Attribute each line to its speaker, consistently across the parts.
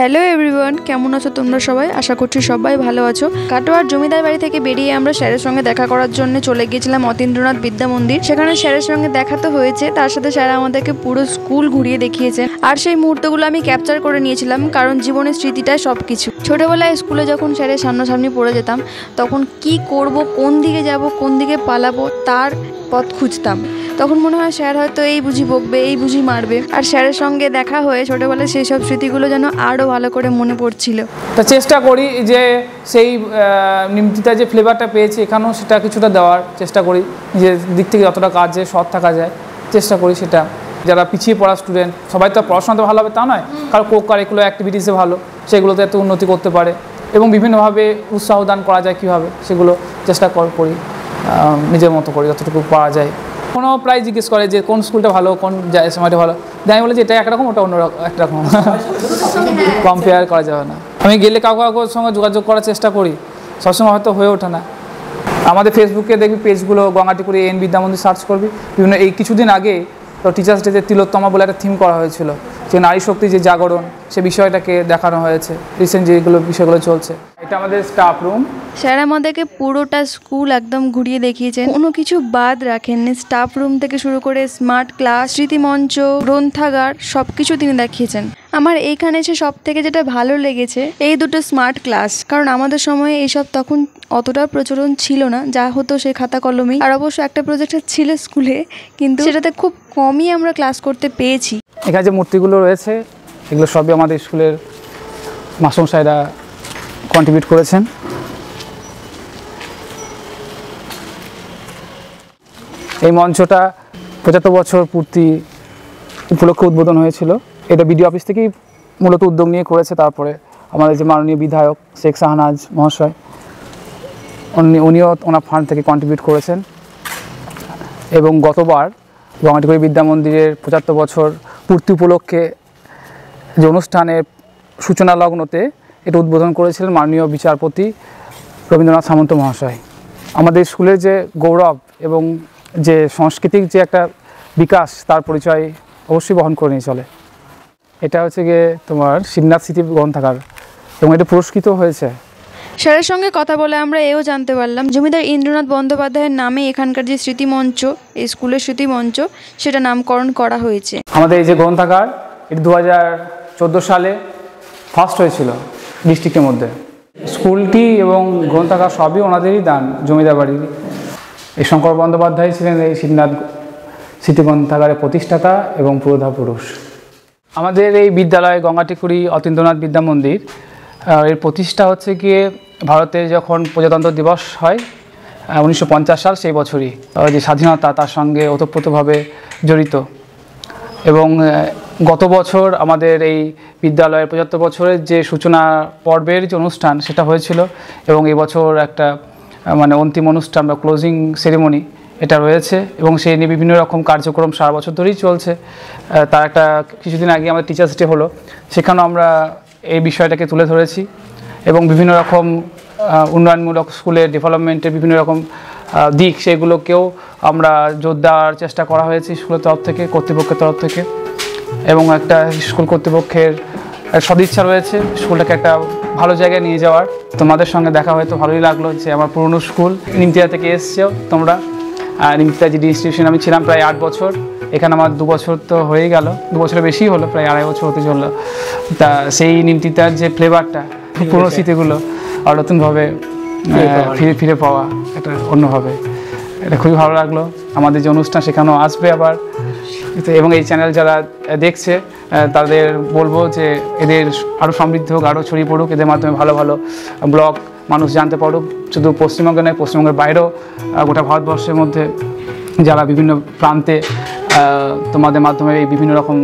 Speaker 1: Hello everyone, কেমন আছো তোমরা সবাই? আশা করছি সবাই ভালো আছো। কাটোয়ার জমিদার বাড়ি থেকে বেরিয়ে আমরা স্যারের সঙ্গে দেখা করার জন্য চলে গিয়েছিলাম অতীন্দ্রনাথ বিদ্যা মন্দির। সেখানে স্যারের সঙ্গে দেখা তো হয়েছে, তার সাথে স্যার আমাদেরকে পুরো স্কুল ঘুরিয়ে দেখিয়েছেন। আর সেই মুহূর্তগুলো আমি ক্যাপচার করে নিয়েছিলাম, কারণ জীবনের স্মৃতিটাই সবকিছু। ছোটবেলায় স্কুলে যখন স্যারের সামনাসামনি পড়ে যেতাম, তখন কি করব, কোন দিকে যাব, কোন দিকে পালাবো, তার পথ খুঁজতাম। তখন মনে হয় স্যার হয়তো এই বুঝি বকবে, এই বুঝি মারবে। আর স্যারের সঙ্গে দেখা হয়ে ছোটবেলায় সেই সব স্মৃতিগুলো যেন আরও ভালো করে মনে পড়ছিল।
Speaker 2: তা চেষ্টা করি যে সেই নিমতিতা যে ফ্লেভারটা পেয়েছি এখানেও সেটা কিছুটা দেওয়ার চেষ্টা করি, নিজের দিক থেকে যতটা কাজে সৎ থাকা যায় চেষ্টা করি সেটা। যারা পিছিয়ে পড়া স্টুডেন্ট, সবাই তো পড়াশোনাতে ভালো হবে তা নয়, কারো কো কারিকুলার অ্যাক্টিভিটিসে ভালো, সেগুলোতে একটু উন্নতি করতে পারে এবং বিভিন্নভাবে উৎসাহ দান করা যায় কীভাবে, সেগুলো চেষ্টা করি, নিজের মতো করি যতটুকু পাওয়া যায়। কোনো প্রায় জিজ্ঞেস করে যে কোন স্কুলটা ভালো, কোন সময়টা ভালো, আমি বলি যে এটা একরকম, ওটা অন্য একরকম, কম্পেয়ার করা যাবে না। আমি গেলে কাউকে সঙ্গে যোগাযোগ করার চেষ্টা করি, সবসময় হয়তো হয়ে ওঠে না। আমাদের ফেসবুকে দেখবি পেজগুলো গঙ্গাটিকুড়ি এন বিদ্যা মন্দির সার্চ করবি, বিভিন্ন এই কিছুদিন আগে তো টিচার্স ডেতে তিলোত্তমা বলে একটা থিম করা হয়েছিল, যে নারী শক্তি যে জাগরণ, সে বিষয়টাকে দেখানো হয়েছে। রিসেন্ট যেগুলো বিষয়গুলো চলছে, এটা আমাদের স্টাফ রুম।
Speaker 1: স্যার আমাদেরকে পুরোটা স্কুল একদম ঘুরিয়ে দেখিয়েছেন, কোনো কিছু বাদ রাখেননি। স্টাফ রুম থেকে শুরু করে স্মার্ট ক্লাস, স্মৃতিমঞ্চ, গ্রন্থাগার, সব কিছু তিনি দেখিয়েছেন। আমার এইখানে এসে সব থেকে যেটা ভালো লেগেছে এই দুটো স্মার্ট ক্লাস, কারণ আমাদের সময়ে এইসব তখন অতটা প্রচলন ছিল না, যা হতো সে খাতা কলমেই। আর অবশ্য একটা প্রজেক্টর ছিল স্কুলে, কিন্তু সেটাতে খুব কমই আমরা ক্লাস করতে পেয়েছি।
Speaker 2: এখানে যে মূর্তিগুলো রয়েছে এগুলো সবই আমাদের স্কুলের মাস্টারমশাইরা কন্ট্রিবিউট করেছেন। এই মঞ্চটা 75 বছর পূর্তি উপলক্ষে উদ্বোধন হয়েছিল। এটা বিডিও অফিস থেকেই মূলত উদ্যোগ নিয়ে করেছে। তারপরে আমাদের যে মাননীয় বিধায়ক শেখ শাহনাজ মহাশয়, উনিও ওনার ফান্ড থেকে কন্ট্রিবিউট করেছেন। এবং গতবার গঙ্গাটিকুড়ি বিদ্যা মন্দিরের 75 বছর পূর্তি উপলক্ষে যে অনুষ্ঠানের সূচনা লগ্নতে এটা উদ্বোধন করেছিলেন মাননীয় বিচারপতি রবীন্দ্রনাথ সামন্ত মহাশয়। আমাদের স্কুলের যে গৌরব এবং যে সাংস্কৃতিক যে একটা বিকাশ, তার পরিচয় অবশ্যই বহন করে নিয়ে চলে। এটা হচ্ছে গিয়ে তোমার শিবনাথ স্মৃতি গ্রন্থাগার এবং এটা পুরস্কৃত হয়েছে।
Speaker 1: স্যারের সঙ্গে কথা বলে আমরা এও জানতে পারলাম, জমিদার ইন্দ্রনাথ বন্দ্যোপাধ্যায়ের নামে এখানকার যে স্মৃতিমঞ্চ, এই স্কুলের স্মৃতিমঞ্চ, সেটা নামকরণ করা হয়েছে।
Speaker 2: আমাদের এই যে গ্রন্থাগার, এটা 2014 সালে ফার্স্ট হয়েছিল ডিস্ট্রিক্টের মধ্যে। স্কুলটি এবং গ্রন্থাগার সবই ওনাদেরই দান, জমিদার বাড়ির। এই শঙ্কর বন্দ্যোপাধ্যায় ছিলেন এই শিবনাথ স্মৃতি গ্রন্থাগারের প্রতিষ্ঠাতা এবং পুরোধা পুরুষ। আমাদের এই বিদ্যালয় গঙ্গাটিকুড়ি অতীন্দ্রনাথ বিদ্যা মন্দির, এর প্রতিষ্ঠা হচ্ছে গিয়ে ভারতের যখন প্রজাতন্ত্র দিবস হয় 1950 সাল, সেই বছরই যে স্বাধীনতা তার সঙ্গে ওতপ্রোতভাবে জড়িত। এবং গত বছর আমাদের এই বিদ্যালয়ের 75 বছরের যে সূচনা পর্বের যে অনুষ্ঠান সেটা হয়েছিল, এবং এবছর একটা মানে অন্তিম অনুষ্ঠান বা ক্লোজিং সেরেমনি এটা রয়েছে, এবং সেই নিয়ে বিভিন্ন রকম কার্যক্রম সারা বছর ধরেই চলছে। তার একটা কিছুদিন আগে আমাদের টিচার্স ডে হলো, সেখানেও আমরা এই বিষয়টাকে তুলে ধরেছি এবং বিভিন্ন রকম উন্নয়নমূলক স্কুলের ডেভেলপমেন্টের বিভিন্ন রকম দিক, সেগুলোকেও আমরা জোর দেওয়ার চেষ্টা করা হয়েছে স্কুলের তরফ থেকে, কর্তৃপক্ষের তরফ থেকে। এবং একটা স্কুল কর্তৃপক্ষের সদিচ্ছা রয়েছে স্কুলটাকে একটা ভালো জায়গায় নিয়ে যাওয়ার। তোমাদের সঙ্গে দেখা হয়তো ভালোই লাগলো, যে আমার পুরনো স্কুল নিমতিতা থেকে এসছেও তোমরা। নিমতিতা জিডি ইনস্টিটিউশন আমি ছিলাম প্রায় 8 বছর, এখানে আমার 2 বছর তো হয়েই গেল, 2 বছরের বেশি হলো, প্রায় 2.5 বছর হতে চললো। তা সেই নিমতিতার যে ফ্লেভারটা, পুরনো স্মৃতিগুলো আর নতুনভাবে ফিরে পাওয়া একটা অন্যভাবে, এটা খুবই ভালো লাগলো। আমাদের যে অনুষ্ঠান সেখানেও আসবে আবার, এবং এই চ্যানেল যারা দেখছে তাদের বলবো যে এদের আরও সমৃদ্ধ হোক, আরও ছড়িয়ে পড়ুক, এদের মাধ্যমে ভালো ভালো ব্লগ মানুষ জানতে পারুক। শুধু পশ্চিমবঙ্গে নয়, পশ্চিমবঙ্গের বাইরেও গোটা ভারতবর্ষের মধ্যে যারা বিভিন্ন প্রান্তে তোমাদের মাধ্যমে এই বিভিন্ন রকম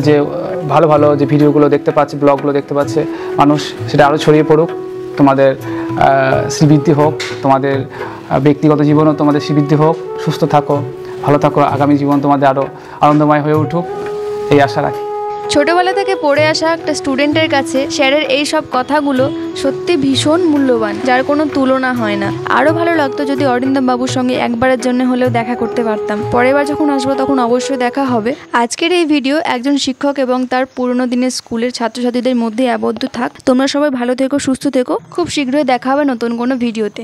Speaker 2: যে ভালো ভালো যে ভিডিওগুলো দেখতে পাচ্ছে, ব্লগগুলো দেখতে পাচ্ছে মানুষ, সেটা আরও ছড়িয়ে পড়ুক। তোমাদের শ্রীবৃদ্ধি হোক, তোমাদের ব্যক্তিগত জীবনও তোমাদের শ্রীবৃদ্ধি হোক, সুস্থ থাকো, ভালো থাকো, আগামী জীবন তোমাদের আরও আনন্দময় হয়ে উঠুক, এই আশা রাখি।
Speaker 1: ছোটবেলা থেকে পড়ে আসা একটা স্টুডেন্টের কাছে স্যারের এই সব কথাগুলো সত্যি ভীষণ মূল্যবান, যার কোনো তুলনা হয় না। আরও ভালো লাগতো যদি অরিন্দম বাবুর সঙ্গে একবারের জন্য হলেও দেখা করতে পারতাম। পরের বার যখন আসবো তখন অবশ্যই দেখা হবে। আজকের এই ভিডিও একজন শিক্ষক এবং তার পুরনো দিনের স্কুলের ছাত্রছাত্রীদের মধ্যে আবদ্ধ থাক। তোমরা সবাই ভালো থেকো, সুস্থ থেকো। খুব শীঘ্রই দেখা হবে নতুন কোনো ভিডিওতে।